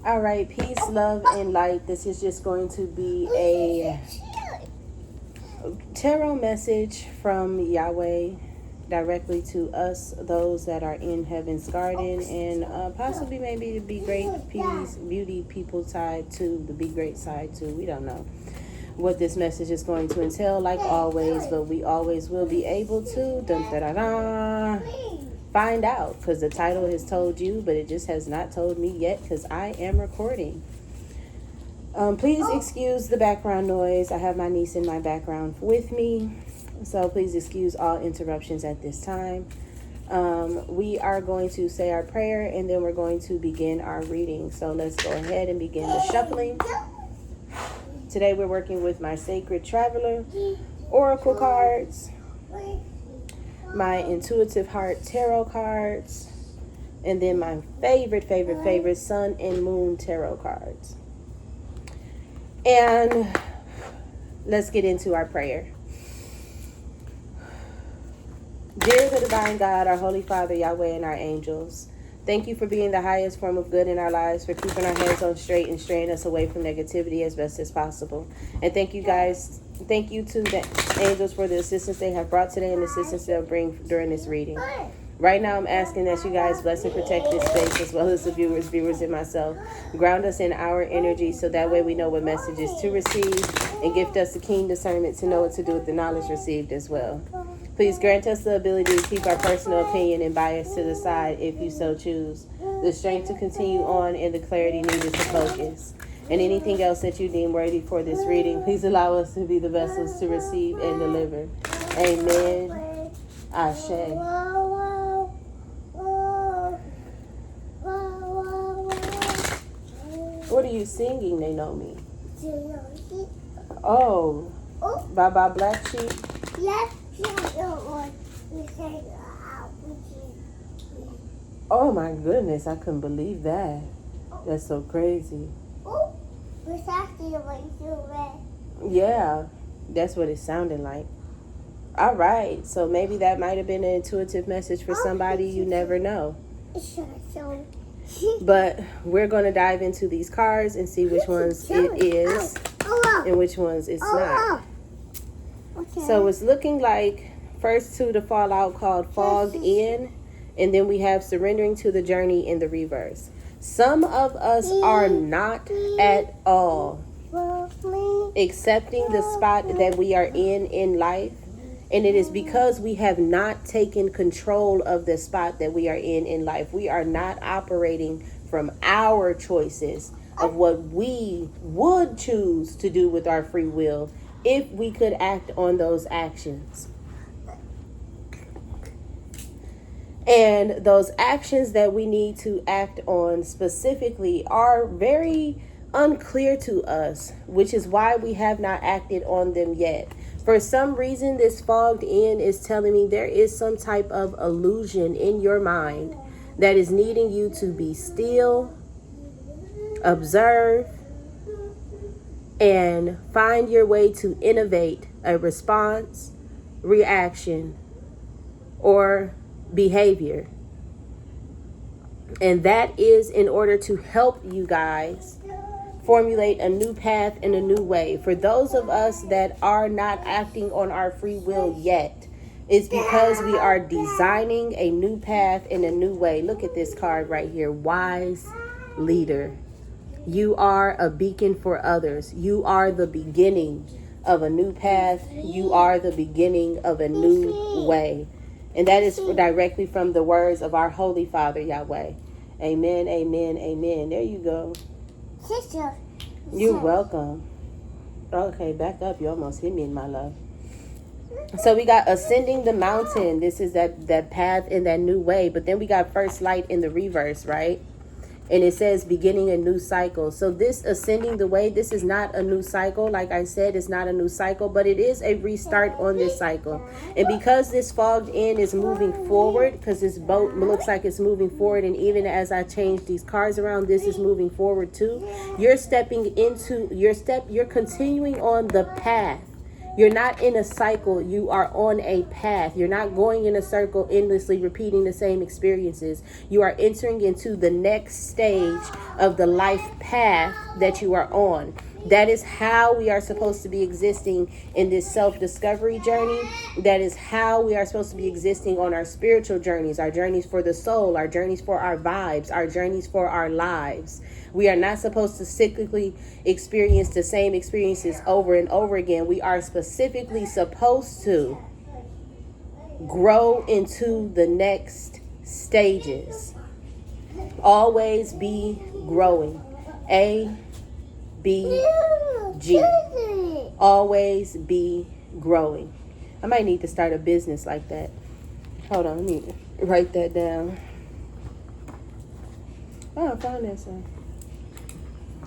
All right, peace, love, and light. This is just going to be a tarot message from Yahweh directly to us, those that are in heaven's garden, and possibly maybe the Be Great Peace, Beauty people side too, the Be Great side too. We don't know what this message is going to entail, like always, but we always will be able to find out, because the title has told you, but it just has not told me yet, because I am recording. Please excuse the background noise. I have my niece in my background with me, so please excuse all interruptions at this time. We are going to say our prayer, and then we're going to begin our reading. So let's go ahead and begin the shuffling. Today we're working with my Sacred Traveler Oracle cards, my Intuitive Heart Tarot cards, and then my favorite Sun and Moon Tarot cards. And let's get into our prayer. Dear the Divine God, our Holy Father, Yahweh, and our angels, thank you for being the highest form of good in our lives, for keeping our hands on straight and straying us away from negativity as best as possible. And thank you to the angels for the assistance they have brought today and the assistance they'll bring during this reading. Right now, I'm asking that you guys bless and protect this space, as well as the viewers, and myself. Ground us in our energy, so that way we know what messages to receive, and gift us the keen discernment to know what to do with the knowledge received as well. Please grant us the ability to keep our personal opinion and bias to the side if you so choose, the strength to continue on, and the clarity needed to focus. And anything else that you deem worthy for this reading, please allow us to be the vessels to receive and deliver. Amen. Ashe. What are you singing, Naomi? Oh, Baba Black Sheep? Yes. Oh my goodness, I couldn't believe that. That's so crazy. Yeah, that's what it sounded like. All right, so maybe that might have been an intuitive message for somebody. You never know. But we're going to dive into these cards and see which ones it is and which ones it's not. So it's looking like first two to fall out called Fogged In, and then we have Surrendering to the Journey in the reverse. Some of us are not at all accepting the spot that we are in life, and it is because we have not taken control of the spot that we are in life. We are not operating from our choices of what we would choose to do with our free will if we could act on those actions. And those actions that we need to act on specifically are very unclear to us, which is why we have not acted on them yet. For some reason, this Fogged In is telling me there is some type of illusion in your mind that is needing you to be still, observe, and find your way to innovate a response, reaction, or behavior. And that is in order to help you guys formulate a new path and a new way. For those of us that are not acting on our free will yet, it's because we are designing a new path and a new way. Look at this card right here, Wise Leader. You are a beacon for others. You are the beginning of a new path. You are the beginning of a new way. And that is directly from the words of our Holy Father, Yahweh. Amen, amen, amen. There you go. Sister. You're welcome. Okay, back up. You almost hit me in my love. So we got Ascending the Mountain. This is that path in that new way. But then we got First Light in the reverse, right? And it says beginning a new cycle. So this ascending the way, this is not a new cycle. Like I said, it's not a new cycle, but it is a restart on this cycle. And because this Fogged In is moving forward, because this boat looks like it's moving forward, and even as I change these cards around, this is moving forward too. You're stepping into you're continuing on the path You're not in a cycle. You are on a path. You're not going in a circle, endlessly repeating the same experiences. You are entering into the next stage of the life path that you are on. That is how we are supposed to be existing in this self-discovery journey. That is how we are supposed to be existing on our spiritual journeys, our journeys for the soul, our journeys for our vibes, our journeys for our lives. We are not supposed to cyclically experience the same experiences over and over again. We are specifically supposed to grow into the next stages. Always be growing. A, B, G. Always be growing. I might need to start a business like that. Hold on, let me write that down. Oh, I found that song.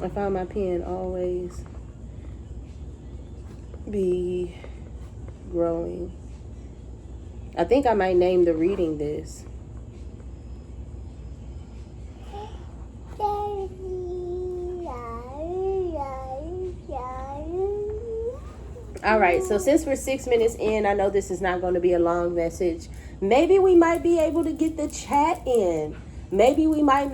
I found my pen. Always be growing. I think I might name the reading this. All right, so since we're 6 minutes in, I know this is not going to be a long message. Maybe we might be able to get the chat in. Maybe we might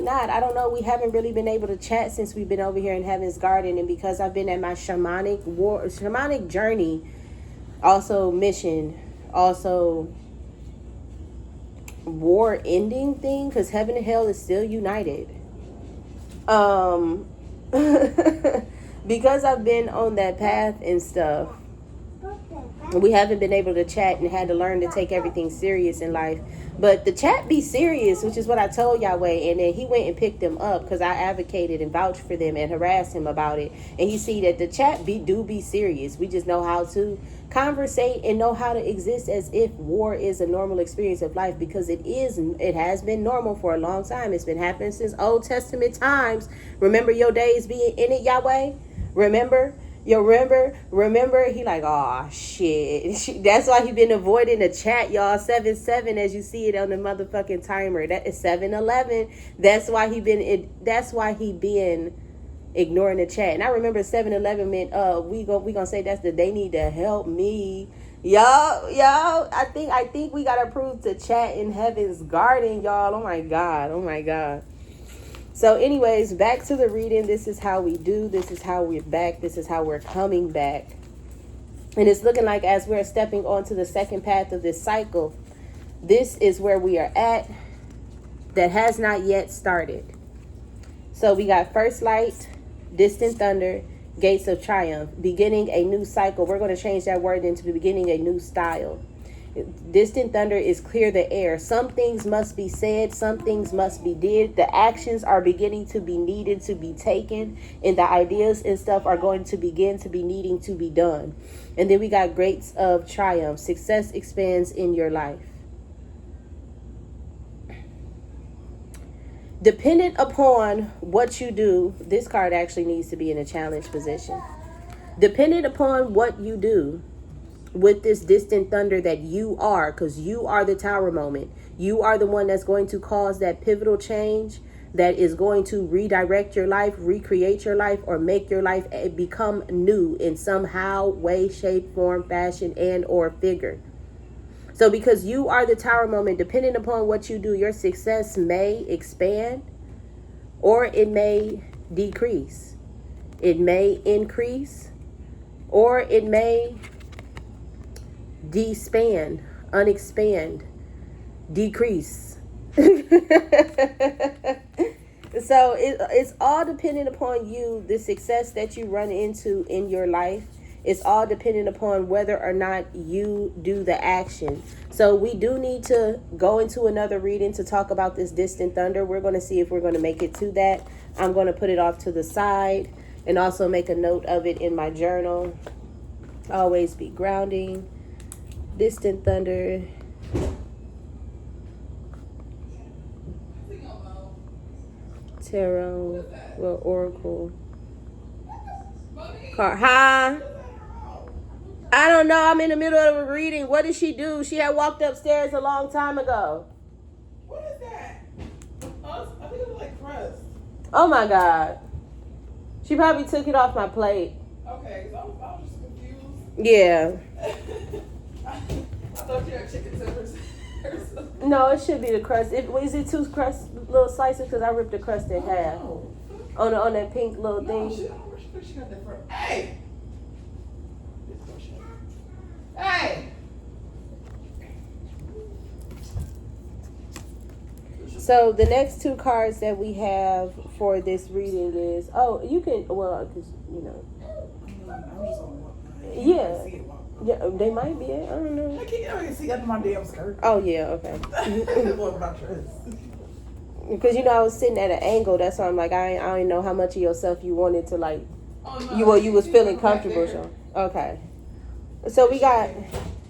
not. I don't know. We haven't really been able to chat since we've been over here in Heaven's Garden. And because I've been at my shamanic journey, also mission, also war ending thing, because heaven and hell is still united. Because I've been on that path and stuff, we haven't been able to chat and had to learn to take everything serious in life. But the chat be serious, which is what I told Yahweh. And then he went and picked them up because I advocated and vouched for them and harassed him about it. And he see that the chat do be serious. We just know how to conversate and know how to exist as if war is a normal experience of life, because it is. It has been normal for a long time. It's been happening since Old Testament times. Remember your days being in it, Yahweh? Remember? Remember, he like, oh shit. That's why he been avoiding the chat, y'all. 7-7, as you see it on the motherfucking timer. That is 7-11. That's why he been ignoring the chat. And I remember 7-11 meant we gonna say that's the they need to help me. Y'all, I think we gotta prove to chat in Heaven's Garden, y'all. Oh my god. So anyways, back to the reading. This is how we do. This is how we're back. This is how we're coming back. And it's looking like as we're stepping onto the second path of this cycle, this is where we are at that has not yet started. So we got first light, distant thunder, gates of triumph, beginning a new cycle. We're going to change that word into beginning a new style. Distant thunder is clear the air. Some things must be said. Some things must be did. The actions are beginning to be needed to be taken. And the ideas and stuff are going to begin to be needing to be done. And then we got gates of triumph. Success expands in your life. Dependent upon what you do, this card actually needs to be in a challenge position. Dependent upon what you do with this distant thunder that you are, because you are the tower moment. You are the one that's going to cause that pivotal change that is going to redirect your life, recreate your life, or make your life become new in somehow, way, shape, form, fashion, and or figure. So because you are the tower moment, depending upon what you do, your success may expand or it may decrease. It may increase or it may despand, unexpand, decrease. So it's all dependent upon you, the success that you run into in your life. It's all dependent upon whether or not you do the action. So we do need to go into another reading to talk about this distant thunder. We're going to see if we're going to make it to that. I'm going to put it off to the side and also make a note of it in my journal. Always be grounding. Distant thunder. Tarot. Well, oracle. Card. Huh? I don't know. I'm in the middle of a reading. What did she do? She had walked upstairs a long time ago. What is that? I think it was like crust. Oh my God. She probably took it off my plate. Okay, so I was just confused. Yeah. I thought you had chicken tenders. No, it should be the crust. Is it two crust little slices? Because I ripped the crust in half on that pink little No, thing. she got that from. Hey! Hey! So the next two cards that we have for this reading is because yeah, they might be. I don't know. I can't see under my damn skirt. Oh yeah, okay. What about dress? Because I was sitting at an angle. That's why I'm like I don't know how much of yourself you wanted to like. Oh, no, You was feeling comfortable. Right So okay. So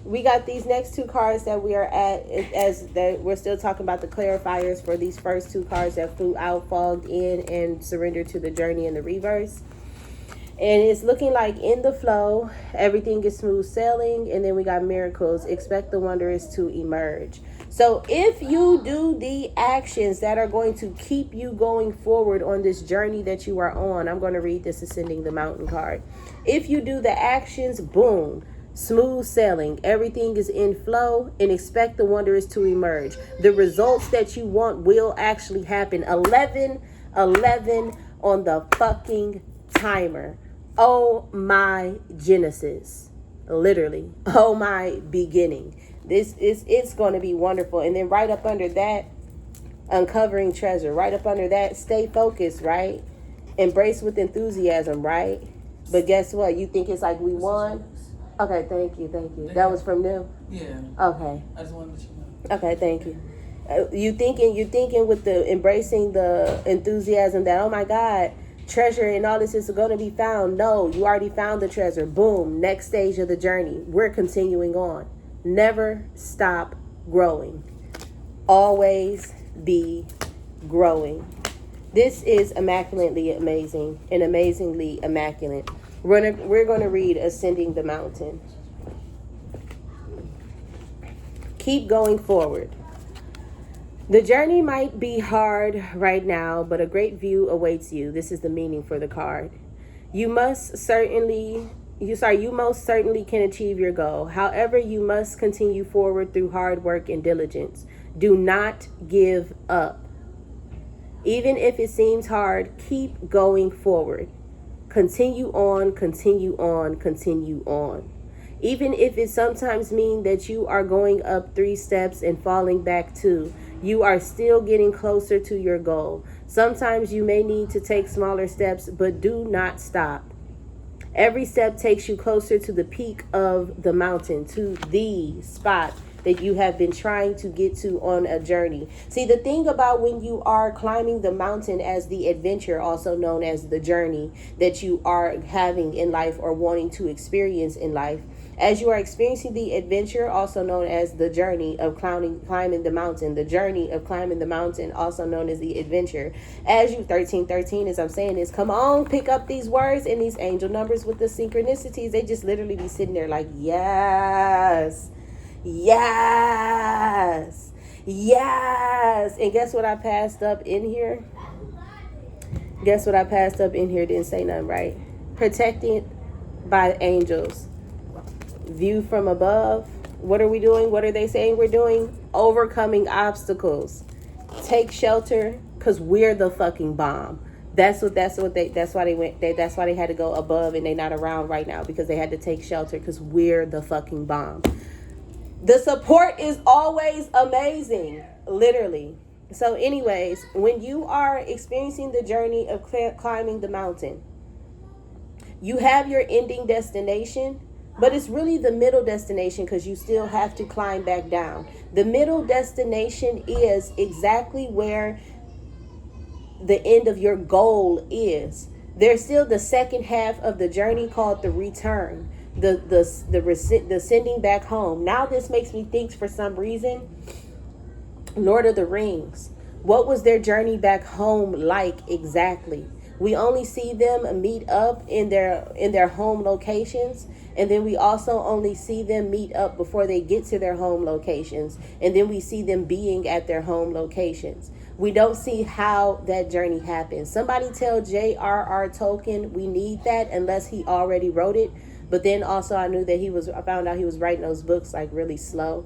we got these next two cards that we are at as that we're still talking about the clarifiers for these first two cards that flew out, fogged in, and surrendered to the journey in the reverse. And it's looking like in the flow, everything is smooth sailing, and then we got miracles. Expect the wonders to emerge. So if you do the actions that are going to keep you going forward on this journey that you are on, I'm going to read this Ascending the Mountain card. If you do the actions, boom, smooth sailing, everything is in flow, and expect the wonders to emerge. The results that you want will actually happen. 11 on the fucking timer. Oh my Genesis. Literally. Oh my beginning. It's going to be wonderful. And then right up under that, uncovering treasure. Right up under that, stay focused, right? Embrace with enthusiasm, right? But guess what? You think it's like we won? Okay, thank you. That was from New? Yeah. Okay. I just wanted to let you know. Okay, thank you. You thinking with the embracing the enthusiasm that, oh my God, treasure and all this is going to be found. No, you already found the treasure. Boom, next stage of the journey. We're continuing on. Never stop growing. Always be growing. This is immaculately amazing and amazingly immaculate. We're going to read Ascending the Mountain. Keep going forward. The journey might be hard right now, but a great view awaits you. This is the meaning for the card. You most certainly can achieve your goal. However, you must continue forward through hard work and diligence. Do not give up. Even if it seems hard, keep going forward. Continue on, continue on, continue on. Even if it sometimes means that you are going up 3 steps and falling back 2, you are still getting closer to your goal. Sometimes you may need to take smaller steps, but do not stop. Every step takes you closer to the peak of the mountain, to the spot that you have been trying to get to on a journey. See, the thing about when you are climbing the mountain as the adventure, also known as the journey that you are having in life or wanting to experience in life, as you are experiencing the adventure, also known as the journey of climbing the mountain, the journey of climbing the mountain, also known as the adventure. As you 1313, as I'm saying is, come on, pick up these words and these angel numbers with the synchronicities. They just literally be sitting there like, yes, yes, yes. And guess what I passed up in here? Didn't say nothing, right? Protected by angels. View from above. What are we doing? What are they saying we're doing? Overcoming obstacles. Take shelter, because we're the fucking bomb. That's why they had to go above, and they're not around right now, because they had to take shelter because we're the fucking bomb. The support is always amazing, literally. So anyways, when you are experiencing the journey of climbing the mountain, you have your ending destination, but it's really the middle destination, because you still have to climb back down. The middle destination is exactly where the end of your goal is. There's still the second half of the journey called the return, the sending back home. Now this makes me think, for some reason, Lord of the Rings. What was their journey back home like exactly? We only see them meet up in their home locations, and then we also only see them meet up before they get to their home locations, and then we see them being at their home locations. We don't see how that journey happens. Somebody tell J.R.R. Tolkien we need that, unless he already wrote it. But then also I found out he was writing those books like really slow.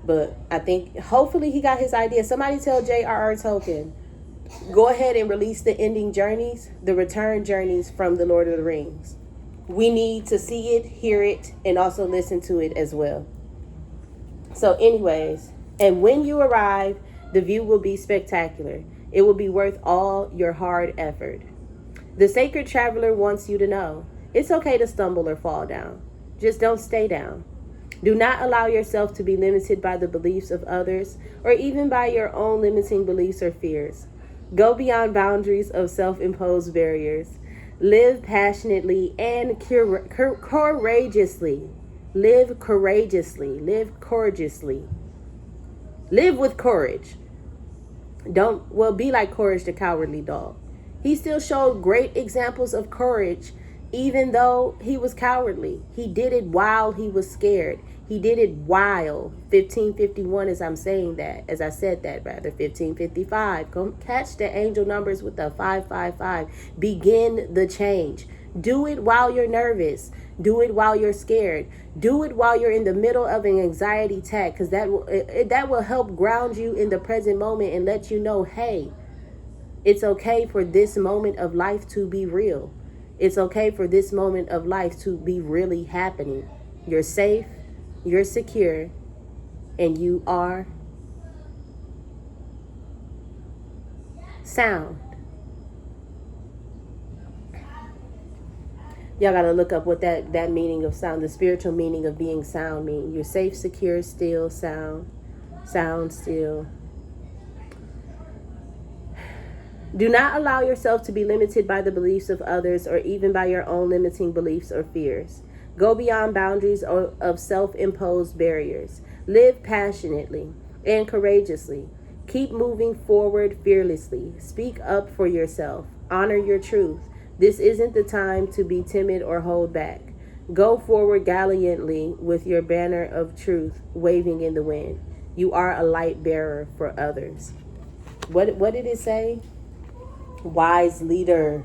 But I think hopefully he got his idea. Somebody tell J.R.R. Tolkien, go ahead and release the ending journeys, the return journeys from the Lord of the Rings. We need to see it, hear it, and also listen to it as well. So anyways, and when you arrive, the view will be spectacular. It will be worth all your hard effort. The sacred traveler wants you to know it's okay to stumble or fall down. Just don't stay down. Do not allow yourself to be limited by the beliefs of others or even by your own limiting beliefs or fears. Go beyond boundaries of self-imposed barriers. Live passionately and courageously. Live courageously. Live courageously. Live with courage. Be like Courage the Cowardly Dog. He still showed great examples of courage, even though he was cowardly. He did it while he was scared. He did it while 1551, as I said that, 1555. Come catch the angel numbers with the 555. Begin the change. Do it while you're nervous. Do it while you're scared. Do it while you're in the middle of an anxiety attack, because that will help ground you in the present moment and let you know, hey, it's okay for this moment of life to be real. It's okay for this moment of life to be really happening. You're safe, you're secure, and you are sound. Y'all gotta look up what that meaning of sound, the spiritual meaning of being sound mean. You're safe, secure, still, sound, still. Do not allow yourself to be limited by the beliefs of others or even by your own limiting beliefs or fears. Go beyond boundaries of self-imposed barriers. Live passionately and courageously. Keep moving forward fearlessly. Speak up for yourself. Honor your truth. This isn't the time to be timid or hold back. Go forward gallantly with your banner of truth waving in the wind. You are a light bearer for others. What did it say? Wise leader,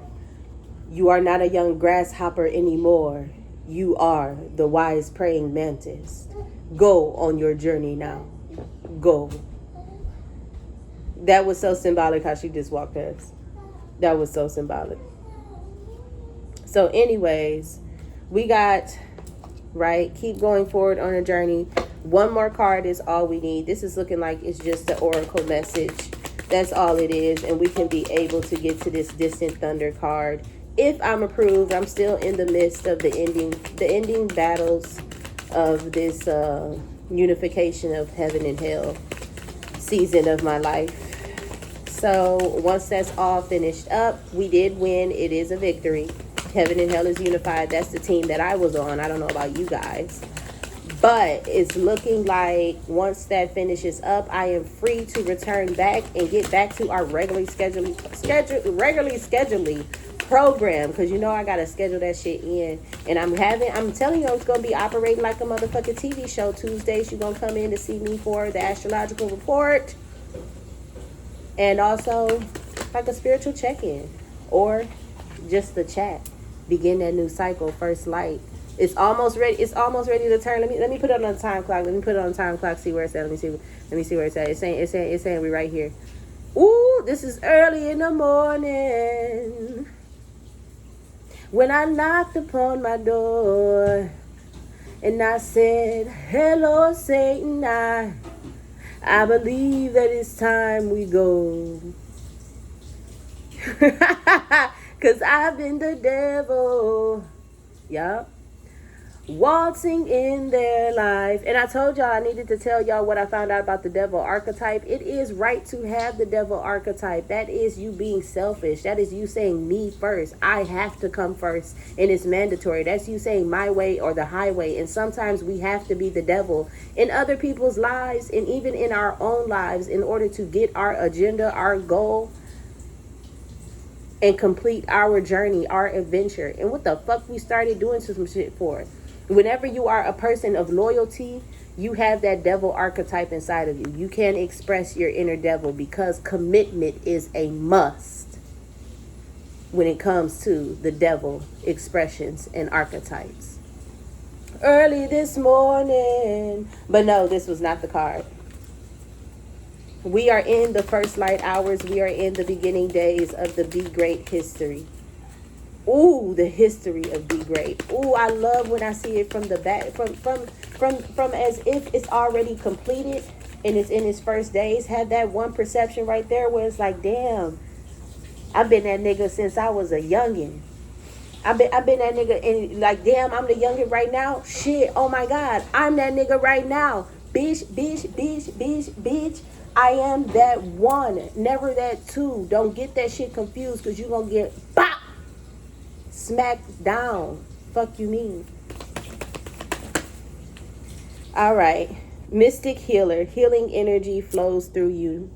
you are not a young grasshopper anymore. You are the wise praying mantis. Go on your journey now. Go. That was so symbolic how she just walked past. That was so symbolic. So anyways, we got, keep going forward on a journey. One more card is all we need. This is looking like it's just the oracle message. That's all it is. And we can be able to get to this distant thunder card. If I'm approved, I'm still in the midst of the ending battles of this unification of heaven and hell season of my life. So once that's all finished up, we did win. It is a victory. Heaven and hell is unified. That's the team that I was on. I don't know about you guys. But it's looking like once that finishes up, I am free to return back and get back to our regularly scheduled program. Because I got to schedule that shit in. And I'm telling you, it's going to be operating like a motherfucking TV show. Tuesdays, you're going to come in to see me for the astrological report. And also like a spiritual check-in. Or just the chat. Begin that new cycle, first light. It's almost ready to turn. Let me put it on the time clock. See where it's at. Let me see where it's at. It's saying we right here. Ooh, this is early in the morning. When I knocked upon my door and I said, hello, Satan, I believe that it's time we go. 'Cause I've been the devil. Yup. Waltzing in their life. And I told y'all I needed to tell y'all what I found out about the devil archetype. It is right to have the devil archetype. That is you being selfish. That is you saying me first. I have to come first. And it's mandatory. That's you saying my way or the highway. And sometimes we have to be the devil in other people's lives and even in our own lives in order to get our agenda, our goal, and complete our journey, our adventure. And what the fuck we started doing some shit for? Whenever you are a person of loyalty, you have that devil archetype inside of you. You can express your inner devil because commitment is a must. when it comes to the devil expressions and archetypes. Early this morning. But no, this was not the card. We are in the first light hours. We are in the beginning days of the Be Great history. Ooh, the history of Be Great. Ooh, I love when I see it from the back, from as if it's already completed and it's in its first days. Had that one perception right there where it's like, damn, I've been that nigga since I was a youngin'. I've been that nigga, and like, damn, I'm the youngin' right now. Shit, oh my God, I'm that nigga right now. Bitch, bitch, bitch, bitch, bitch. I am that one, never that two. Don't get that shit confused, because you're gonna get bop, smacked down. Fuck you mean. All right. Mystic healer. Healing energy flows through you.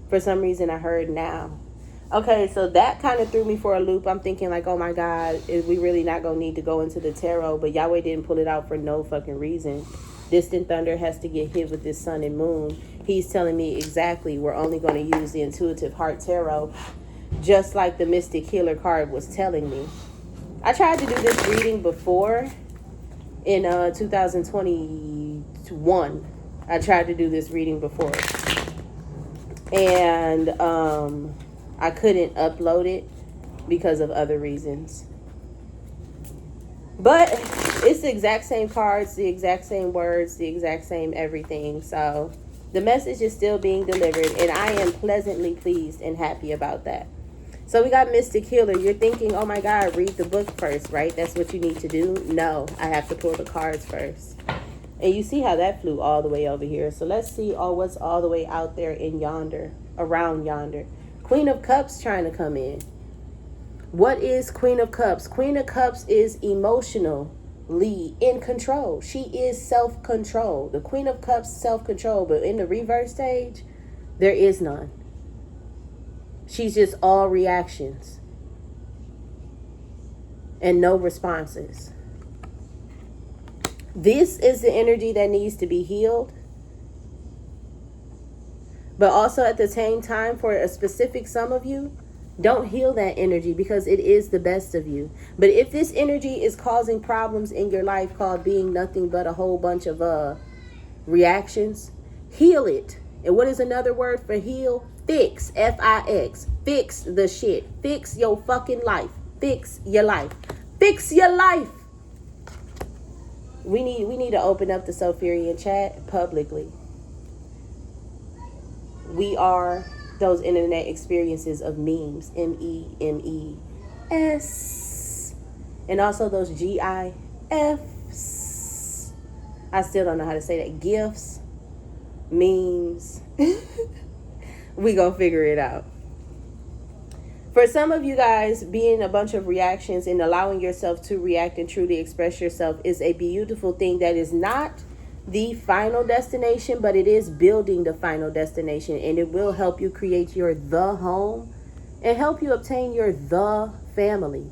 For some reason, I heard now. Okay, so that kind of threw me for a loop. I'm thinking like, oh my God, is we really not going to need to go into the tarot? But Yahweh didn't pull it out for no fucking reason. Distant thunder has to get hit with this sun and moon. He's telling me exactly we're only going to use the intuitive heart tarot, just like the mystic healer card was telling me. I tried to do this reading before in 2021. I tried to do this reading before. And I couldn't upload it because of other reasons. But it's the exact same cards, the exact same words, the exact same everything. So the message is still being delivered, and I am pleasantly pleased and happy about that. So we got Mystic Healer. You're thinking, oh my God, read the book first, right? That's what you need to do. No, I have to pull the cards first. And you see how that flew all the way over here. So let's see what's all the way out there in yonder, around yonder. Queen of Cups trying to come in. What is Queen of Cups? Queen of Cups is emotionally in control. She is self-control. The Queen of Cups, self-control. But in the reverse stage, there is none. She's just all reactions and no responses. This is the energy that needs to be healed. But also at the same time, for a specific some of you, don't heal that energy because it is the best of you. But if this energy is causing problems in your life, called being nothing but a whole bunch of reactions, heal it. And what is another word for heal? Fix. F-I-X. Fix the shit. Fix your fucking life. Fix your life. Fix your life. We need to open up the Sophirian chat publicly. We are those internet experiences of memes. MEMES. And also those GIFs. I still don't know how to say that. GIFs. Memes. We gonna figure it out. For some of you guys, being a bunch of reactions and allowing yourself to react and truly express yourself is a beautiful thing that is not the final destination, but it is building the final destination, and it will help you create your the home and help you obtain your the family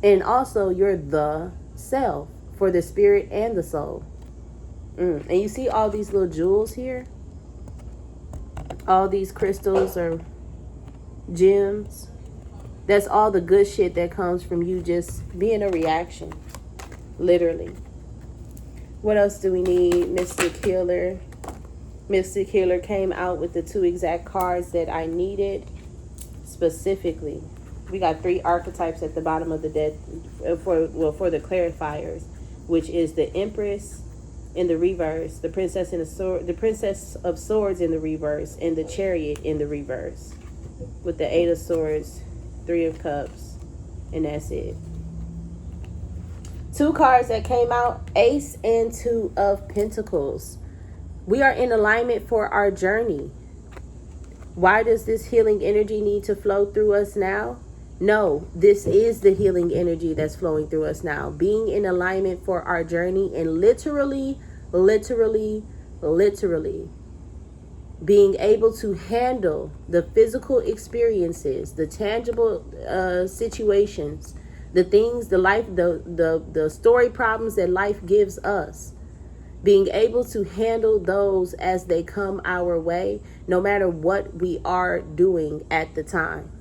and also your the self for the spirit and the soul. And you see all these little jewels here, all these crystals or gems. That's all the good shit that comes from you just being a reaction, literally. What else do we need? Mystic Healer. Mystic Healer came out with the 2 exact cards that I needed specifically. We got 3 archetypes at the bottom of the deck for the clarifiers, which is the Empress in the reverse, the Princess in the sword, the Princess of Swords in the reverse, and the Chariot in the reverse, with the 8 of Swords, 3 of Cups, and that's it. 2 cards that came out, Ace and 2 of Pentacles. We are in alignment for our journey. Why does this healing energy need to flow through us now? No, this is the healing energy that's flowing through us now. Being in alignment for our journey and literally being able to handle the physical experiences, the tangible situations, the things, the life, the story problems that life gives us. being able to handle those as they come our way, no matter what we are doing at the time.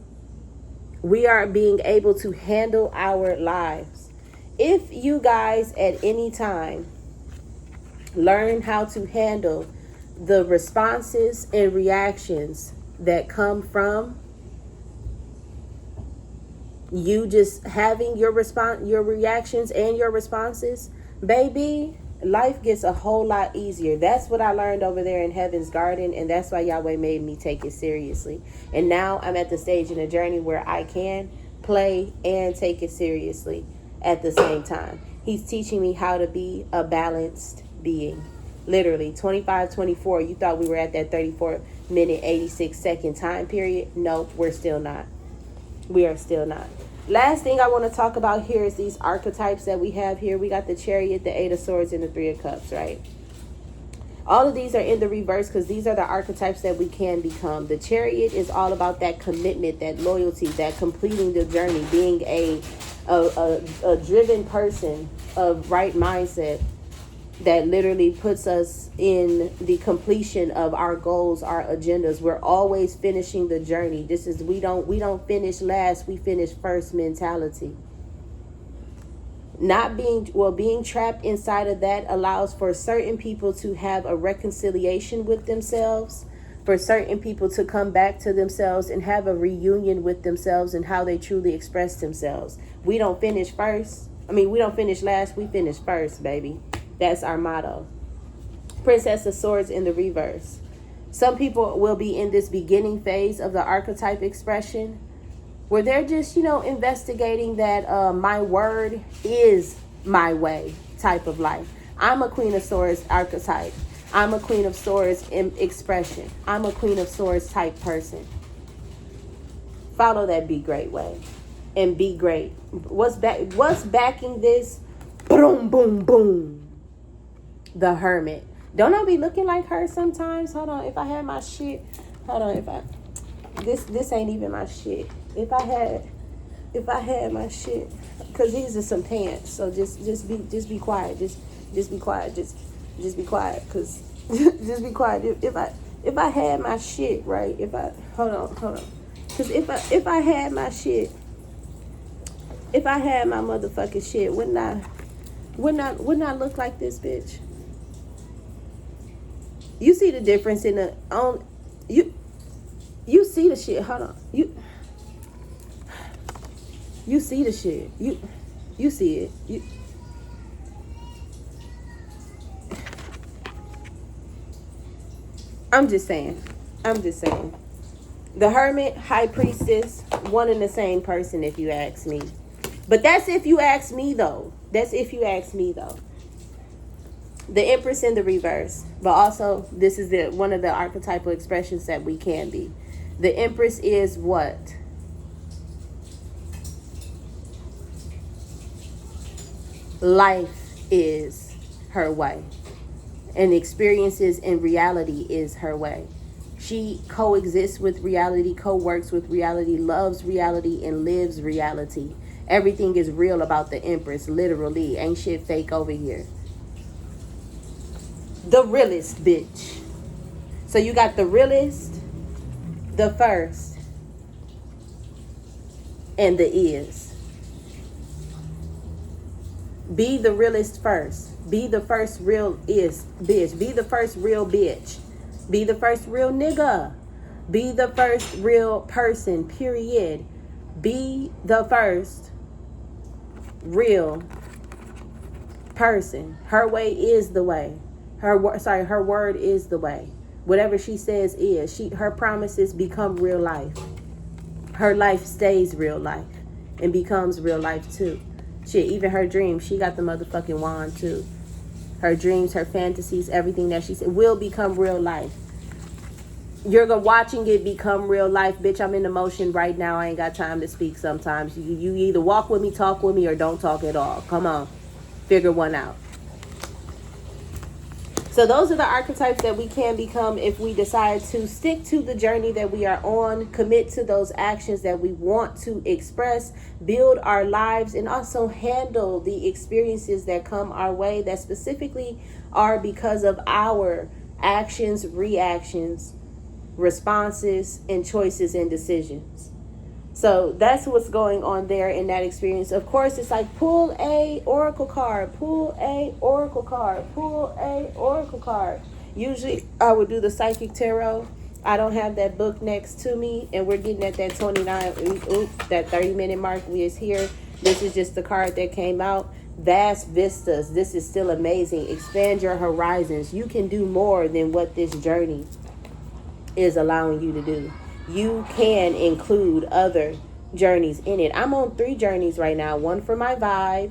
We are being able to handle our lives. If you guys at any time learn how to handle the responses and reactions that come from you just having your reactions and your responses, baby, life gets a whole lot easier. That's what I learned over there in Heaven's Garden, and that's why Yahweh made me take it seriously. And now I'm at the stage in the journey where I can play and take it seriously at the same time. He's teaching me how to be a balanced being. Literally, 25-24, you thought we were at that 34-minute, 86-second time period. No, we're still not. We are still not. Last thing I want to talk about here is these archetypes that we have here. We got the Chariot, the Eight of Swords, and the Three of Cups, right? All of these are in the reverse because these are the archetypes that we can become. The Chariot is all about that commitment, that loyalty, that completing the journey, being a driven person of right mindset that literally puts us in the completion of our goals, our agendas. We're always finishing the journey. This is we don't finish last, we finish first mentality. Being trapped inside of that allows for certain people to have a reconciliation with themselves, for certain people to come back to themselves and have a reunion with themselves and how they truly express themselves. We don't finish first. We don't finish last, we finish first, baby. That's our motto. Princess of Swords in the reverse. Some people will be in this beginning phase of the archetype expression where they're just, investigating that my word is my way type of life. I'm a Queen of Swords archetype. I'm a Queen of Swords in expression. I'm a Queen of Swords type person. Follow that be great way and be great. What's backing this? Boom, boom, boom. The Hermit. Don't I be looking like her sometimes? Hold on, if I had my shit. Hold on, this ain't even my shit. If I had my shit, because these are some pants. So just be quiet. Just be quiet. Just be quiet. Cause just be quiet. If I had my shit, right? Hold on. Cause if I had my shit, if I had my motherfucking shit, wouldn't I look like this bitch? You see the difference in the you see the shit. Hold on. You see the shit. You see it. I'm just saying. The Hermit, High Priestess, one and the same person if you ask me. But that's if you ask me though. The Empress in the reverse. But also, this is one of the archetypal expressions that we can be. The Empress is what? Life is her way. And experiences in reality is her way. She coexists with reality, co-works with reality, loves reality, and lives reality. Everything is real about the Empress, literally. Ain't shit fake over here. The realest bitch. So you got the realest, the first, and the is. Be the realest first. Be the first real is bitch. Be the first real bitch. Be the first real nigga. Be the first real person, period. Be the first real person. Her way is the way. Her word is the way. Whatever she says is. Her promises become real life. Her life stays real life and becomes real life too. Shit, even her dreams, she got the motherfucking wand too. Her dreams, her fantasies, everything that she said will become real life. You're watching it become real life. Bitch, I'm in emotion right now. I ain't got time to speak sometimes. You either walk with me, talk with me, or don't talk at all. Come on. Figure one out. So those are the archetypes that we can become if we decide to stick to the journey that we are on, commit to those actions that we want to express, build our lives, and also handle the experiences that come our way that specifically are because of our actions, reactions, responses, and choices and decisions. So that's what's going on there in that experience. Of course, it's like pull a oracle card, pull a oracle card, pull a oracle card. Usually I would do the psychic tarot. I don't have that book next to me, and we're getting at that that 30-minute mark. We is here. This is just the card that came out. Vast vistas. This is still amazing. Expand your horizons. You can do more than what this journey is allowing you to do. You can include other journeys in it. I'm on 3 journeys right now. One for my vibe,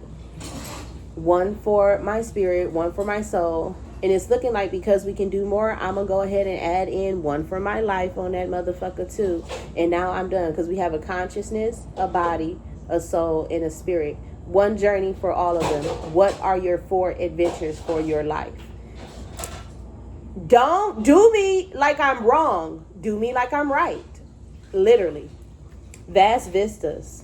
one for my spirit, one for my soul. And it's looking like because we can do more, I'm going to go ahead and add in one for my life on that motherfucker too. And now I'm done because we have a consciousness, a body, a soul, and a spirit. One journey for all of them. What are your 4 adventures for your life? Don't do me like I'm wrong. Do me like I'm right. Literally. Vast vistas.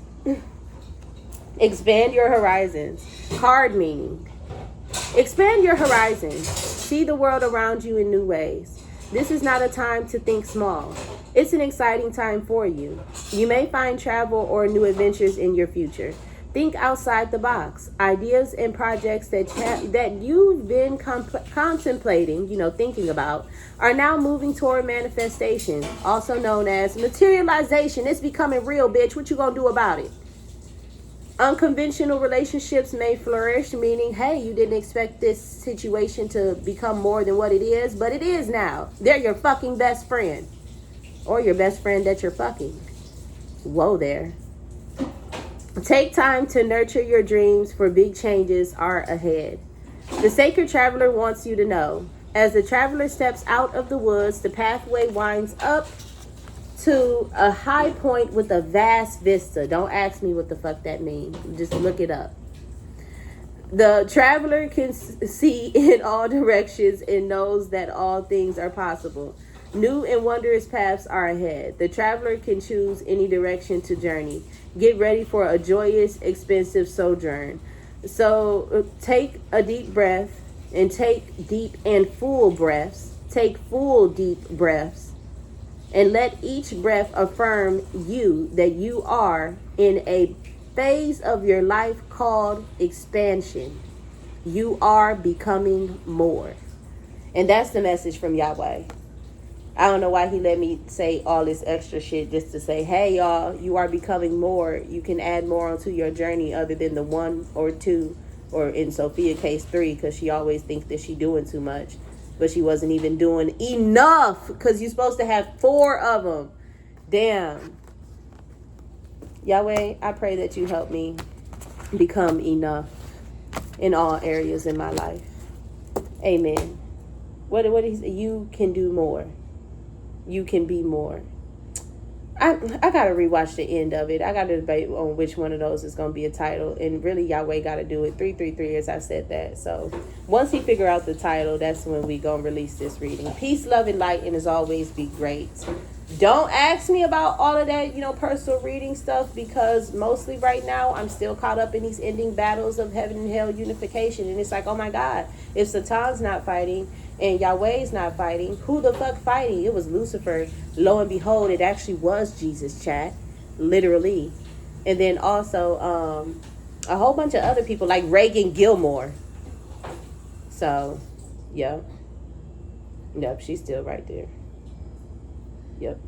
Expand your horizons. Card meaning. Expand your horizons. See the world around you in new ways. This is not a time to think small. It's an exciting time for you. You may find travel or new adventures in your future. Think outside the box. Ideas and projects that you've been contemplating, thinking about, are now moving toward manifestation, also known as materialization. It's becoming real, bitch. What you gonna do about it? Unconventional relationships may flourish, meaning, hey, you didn't expect this situation to become more than what it is, but it is now. They're your fucking best friend. Or your best friend that you're fucking. Whoa there. Take time to nurture your dreams, for big changes are ahead. The sacred traveler wants you to know. As the traveler steps out of the woods, the pathway winds up to a high point with a vast vista. Don't ask me what the fuck that means. Just look it up. The traveler can see in all directions and knows that all things are possible. New and wondrous paths are ahead. The traveler can choose any direction to journey. Get ready for a joyous, expensive sojourn. So take a deep breath and take deep and full breaths. Take full deep breaths. And let each breath affirm you that you are in a phase of your life called expansion. You are becoming more. And that's the message from Yahweh. I don't know why he let me say all this extra shit just to say, hey, y'all, you are becoming more. You can add more onto your journey other than the 1 or 2, or in Sophia's case, 3, because she always thinks that she's doing too much. But she wasn't even doing enough, because you're supposed to have 4 of them. Damn. Yahweh, I pray that you help me become enough in all areas in my life. Amen. What is you can do more. You can be more. I gotta rewatch the end of it. I gotta debate on which one of those is gonna be a title, and really Yahweh gotta do it. 333 as I said that. So once he figure out the title, that's when we gonna release this reading. Peace, love, and light, and as always, be great. Don't ask me about all of that, personal reading stuff, because mostly right now I'm still caught up in these ending battles of heaven and hell unification, and it's like, oh my God, if Satan's not fighting and Yahweh's not fighting, who the fuck fighting? It was Lucifer. Lo and behold, it actually was Jesus, chat, literally. And then also a whole bunch of other people like Reagan Gilmore. So yep, she's still right there. Yep.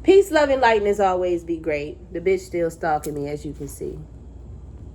Peace, love, and light, and as always, be great. The bitch still stalking me, as you can see.